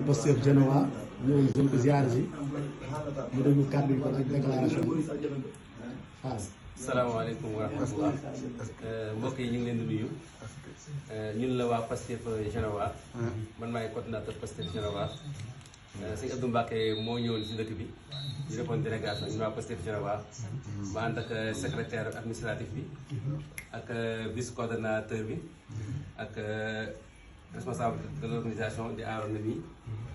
Pastef Genoa ñëw jëm ko ziar si mu déglu kàddu yi kon ak déclaration bi waaw. salaamaaleykum wa rahmatullah mbokk yi ñu ngi leen di nuyu ñun la waa Pastef Genoa man maay coordinateur Pastef Genoa sëñ Abdou Mbacke moo ñëwoon si dëkk bi ñu defoon délégation ñun waa Pastef Genoa ma ànd ak secrétaire administratif bi ak vice coordonnateur bi ak responsable de l'organisation di Arona mi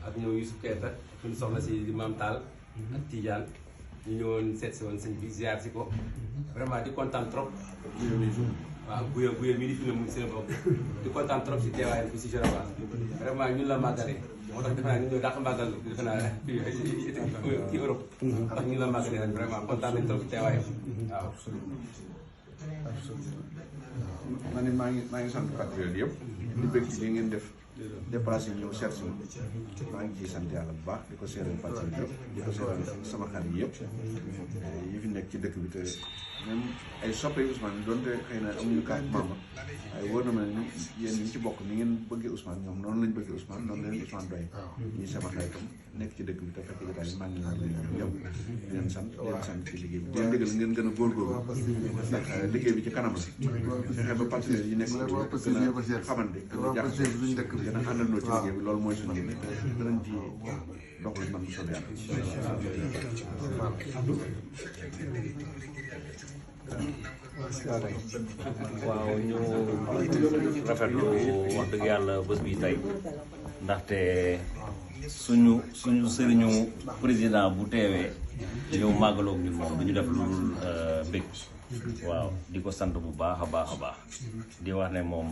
ak ñoom Youssouf Keita suñu soxna si di Mame Tall ak Tidiane ñu ñëwoon seet si woon sëñ bi ziar si ko vraiment di kontaan trop waaw buye mii di fi ne mu seen bopp di kontaan trop si teewaayam bi si Genoa vraiment ñun la màggalee moo tax defe naa ñu ñëw dàq màggal defe naa ci Europe ndax ñun la màggalee rek vraiment kontaan nañ trop si teewaayam waaw. ma ne maa ngi sant patriote yëpp di bëgg ci li ngeen def déplacé ñëw seet si maa ngi ciy sant yàlla bu baax di ko seeral patriote yëpp di ko seeral sama xarit yëpp yi fi nekk ci dëkk bi te même ay soppe Ousmane donte xëy na amuñu carte membre waaye wóor na ma ne yéen ñi ci bokk ni ngeen bëggee Ousmane ñoom noonu lañ bëggee Ousmane noonu la leen Ousmane doy ñii sama xaritam nekk ci dëkk bi te fekk jotaay bi maa ngi leen ñëpp di leen sant ci liggéey bi di leen dëggal ngeen gën a góorgóorlu ndax liggéey bi ci kanam la fexe ba partenaires yi nekk gën a xamante gën a jaxasoo gën a àndandoo ci liggéey bi loolu mooy suñu liggéey danañ ci dox lu man bu soobee waaw ñu rafetlu wax dëgg yàlla bés bi tey ndaxte suñu sëriñu président bu teewee ñëw màggaloog ñun moom du ñu def lu dul bëgg waaw di ko sant bu baax a baax a baax di wax ne moom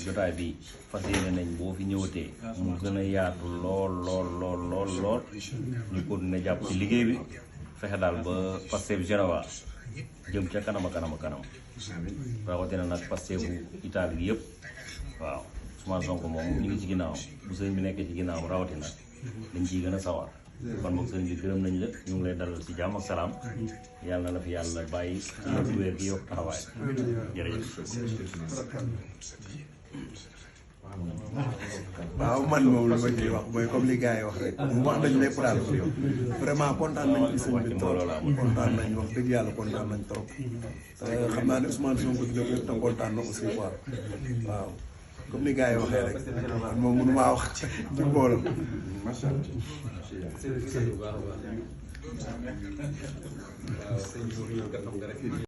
jotaay bi fas yéene nañ boo fi ñëwatee mu gën a yaatu lool ñu continuer jàpp ci liggéey bi fexe daal ba Pastef Genoa jëm ca kanam a kanam a kanam rawatina nag Pastef bu Italie bi yëpp waaw Ousmane Sonko moom ñu ngi ci ginnaaw bu sëñ bi nekkee ci ginnaaw rawatina dañ ciy gën a sawar kon moom sëñ bi gërëm nañ la ñu ngi lay dalal ci jàmm ak salaam yàlla na la fi yàlla bàyyi ci yokk wér gi yokk taxawaay jërëjëf. waaw man moom lu ma ciy wax mooy comme li gars yi wax rek wax nañ lépp daal vraiment kontaan nañ ci sëñ bi trop kontaan nañ wax dëgg yàlla kontaan nañ trop xam naa ne Ousmane Sonko di def tam kontaan na aussi quoi waaw comme ni gars yi waxee rek man moom mënu maa wax ci mbooloo macha allah.